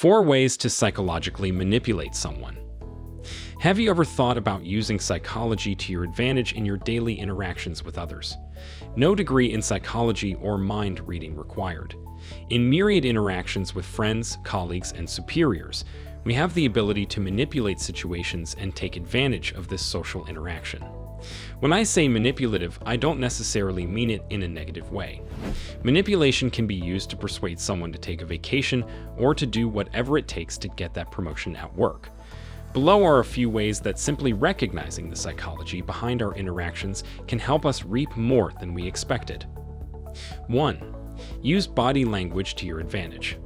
4 ways to psychologically manipulate someone. Have you ever thought about using psychology to your advantage in your daily interactions with others? No degree in psychology or mind reading required. In myriad interactions with friends, colleagues, and superiors, we have the ability to manipulate situations and take advantage of this social interaction. When I say manipulative, I don't necessarily mean it in a negative way. Manipulation can be used to persuade someone to take a vacation or to do whatever it takes to get that promotion at work. Below are a few ways that simply recognizing the psychology behind our interactions can help us reap more than we expected. 1. Use body language to your advantage.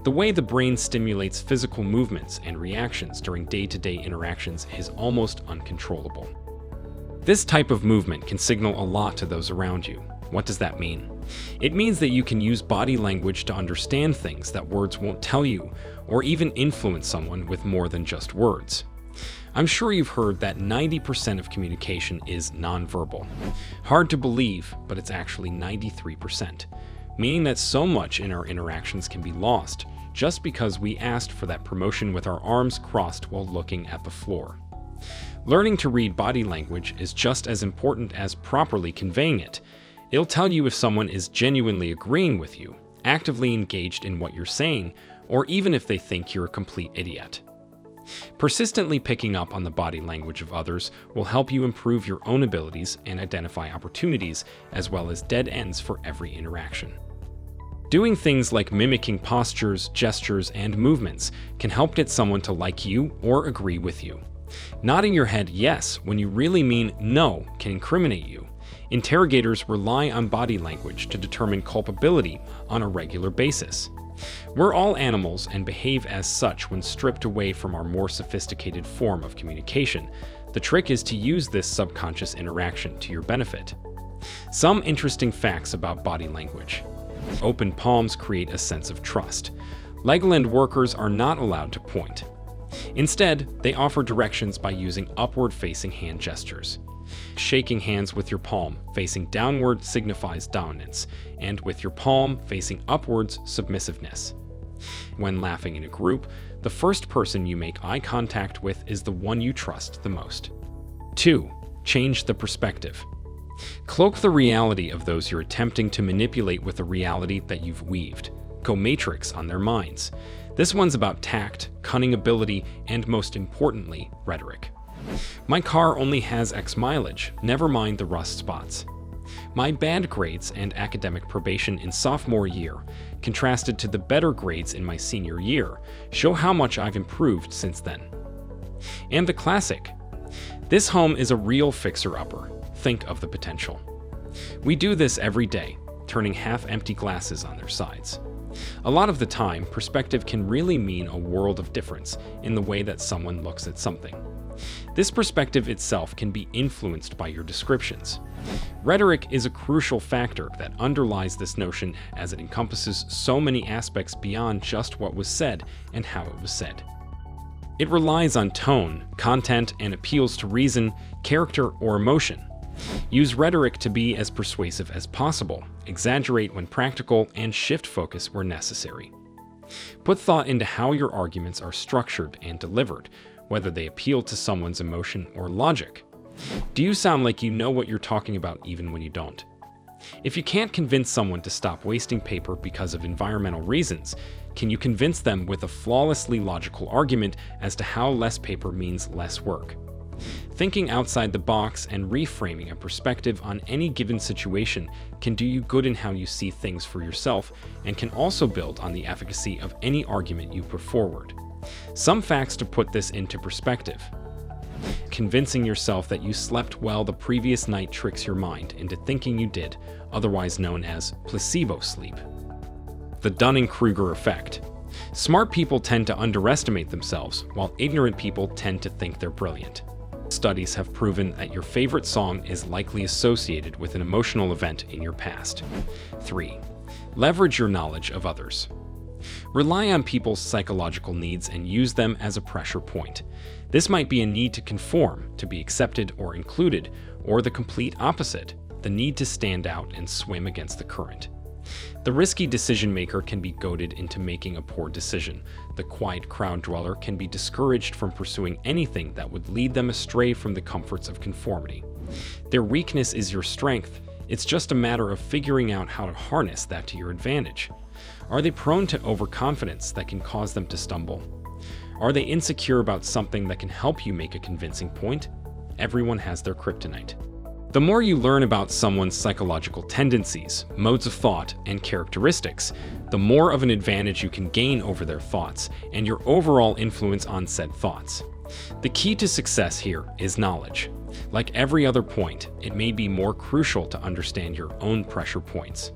The way the brain stimulates physical movements and reactions during day-to-day interactions is almost uncontrollable. This type of movement can signal a lot to those around you. What does that mean? It means that you can use body language to understand things that words won't tell you, or even influence someone with more than just words. I'm sure you've heard that 90% of communication is nonverbal. Hard to believe, but it's actually 93%, meaning that so much in our interactions can be lost just because we asked for that promotion with our arms crossed while looking at the floor. Learning to read body language is just as important as properly conveying it. It'll tell you if someone is genuinely agreeing with you, actively engaged in what you're saying, or even if they think you're a complete idiot. Persistently picking up on the body language of others will help you improve your own abilities and identify opportunities, as well as dead ends for every interaction. Doing things like mimicking postures, gestures, and movements can help get someone to like you or agree with you. Nodding your head yes when you really mean no can incriminate you. Interrogators rely on body language to determine culpability on a regular basis. We're all animals and behave as such when stripped away from our more sophisticated form of communication. The trick is to use this subconscious interaction to your benefit. Some interesting facts about body language. Open palms create a sense of trust. Legoland workers are not allowed to point. Instead, they offer directions by using upward-facing hand gestures. Shaking hands with your palm facing downward signifies dominance, and with your palm facing upwards, submissiveness. When laughing in a group, the first person you make eye contact with is the one you trust the most. 2. Change the perspective. Cloak the reality of those you're attempting to manipulate with a reality that you've weaved. Go Matrix on their minds. This one's about tact, cunning ability, and most importantly, rhetoric. My car only has X mileage, never mind the rust spots. My bad grades and academic probation in sophomore year, contrasted to the better grades in my senior year, show how much I've improved since then. And the classic, this home is a real fixer-upper. Think of the potential. We do this every day, turning half-empty glasses on their sides. A lot of the time, perspective can really mean a world of difference in the way that someone looks at something. This perspective itself can be influenced by your descriptions. Rhetoric is a crucial factor that underlies this notion, as it encompasses so many aspects beyond just what was said and how it was said. It relies on tone, content, and appeals to reason, character, or emotion. Use rhetoric to be as persuasive as possible, exaggerate when practical, and shift focus where necessary. Put thought into how your arguments are structured and delivered, whether they appeal to someone's emotion or logic. Do you sound like you know what you're talking about even when you don't? If you can't convince someone to stop wasting paper because of environmental reasons, can you convince them with a flawlessly logical argument as to how less paper means less work? Thinking outside the box and reframing a perspective on any given situation can do you good in how you see things for yourself, and can also build on the efficacy of any argument you put forward. Some facts to put this into perspective. Convincing yourself that you slept well the previous night tricks your mind into thinking you did, otherwise known as placebo sleep. The Dunning-Kruger effect. Smart people tend to underestimate themselves, while ignorant people tend to think they're brilliant. Studies have proven that your favorite song is likely associated with an emotional event in your past. 3. Leverage your knowledge of others. Rely on people's psychological needs and use them as a pressure point. This might be a need to conform, to be accepted or included, or the complete opposite, the need to stand out and swim against the current. The risky decision maker can be goaded into making a poor decision. The quiet crowd dweller can be discouraged from pursuing anything that would lead them astray from the comforts of conformity. Their weakness is your strength. It's just a matter of figuring out how to harness that to your advantage. Are they prone to overconfidence that can cause them to stumble? Are they insecure about something that can help you make a convincing point? Everyone has their kryptonite. The more you learn about someone's psychological tendencies, modes of thought, and characteristics, the more of an advantage you can gain over their thoughts and your overall influence on said thoughts. The key to success here is knowledge. Like every other point, it may be more crucial to understand your own pressure points.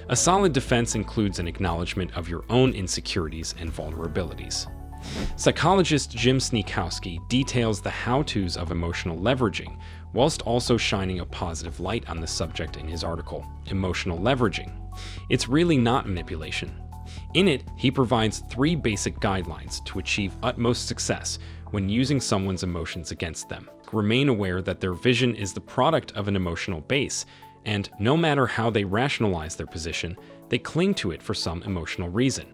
A solid defense includes an acknowledgement of your own insecurities and vulnerabilities. Psychologist Jim Sneakowski details the how-tos of emotional leveraging, whilst also shining a positive light on the subject in his article, Emotional Leveraging. It's really not manipulation. In it, he provides 3 basic guidelines to achieve utmost success when using someone's emotions against them. Remain aware that their vision is the product of an emotional base, and no matter how they rationalize their position, they cling to it for some emotional reason.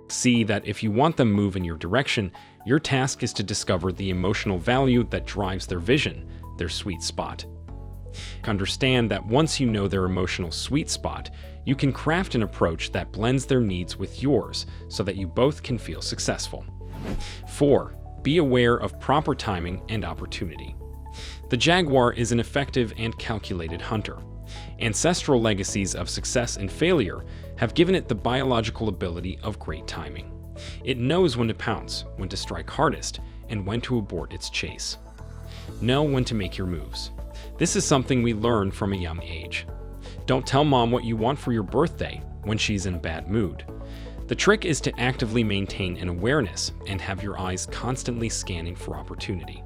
See that if you want them to move in your direction, your task is to discover the emotional value that drives their vision, their sweet spot. Understand that once you know their emotional sweet spot, you can craft an approach that blends their needs with yours so that you both can feel successful. 4. Be aware of proper timing and opportunity. The jaguar is an effective and calculated hunter. Ancestral legacies of success and failure have given it the biological ability of great timing. It knows when to pounce, when to strike hardest, and when to abort its chase. Know when to make your moves. This is something we learn from a young age. Don't tell mom what you want for your birthday when she's in a bad mood. The trick is to actively maintain an awareness and have your eyes constantly scanning for opportunity.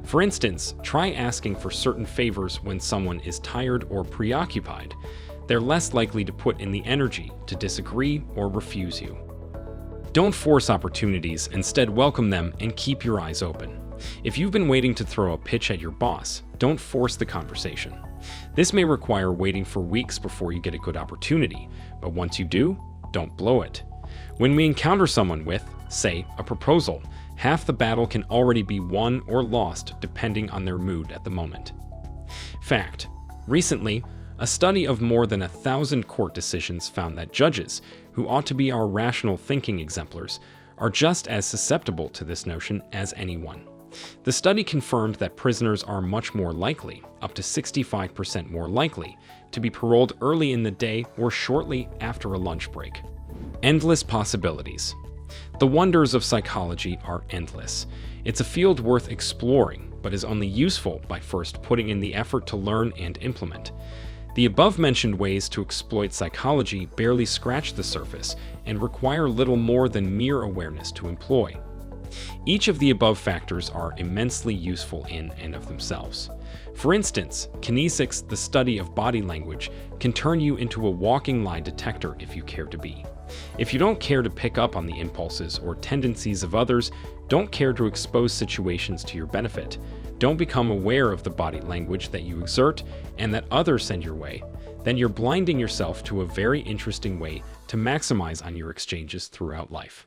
For instance, try asking for certain favors when someone is tired or preoccupied. They're less likely to put in the energy to disagree or refuse you. Don't force opportunities, instead welcome them and keep your eyes open. If you've been waiting to throw a pitch at your boss, don't force the conversation. This may require waiting for weeks before you get a good opportunity, but once you do, don't blow it. When we encounter someone with, say, a proposal, half the battle can already be won or lost depending on their mood at the moment. Fact: recently, a study of more than 1,000 court decisions found that judges, who ought to be our rational thinking exemplars, are just as susceptible to this notion as anyone. The study confirmed that prisoners are much more likely, up to 65% more likely, to be paroled early in the day or shortly after a lunch break. Endless possibilities. The wonders of psychology are endless. It's a field worth exploring, but is only useful by first putting in the effort to learn and implement. The above-mentioned ways to exploit psychology barely scratch the surface and require little more than mere awareness to employ. Each of the above factors are immensely useful in and of themselves. For instance, kinesics, the study of body language, can turn you into a walking lie detector if you care to be. If you don't care to pick up on the impulses or tendencies of others, don't care to expose situations to your benefit, don't become aware of the body language that you exert and that others send your way, then you're blinding yourself to a very interesting way to maximize on your exchanges throughout life.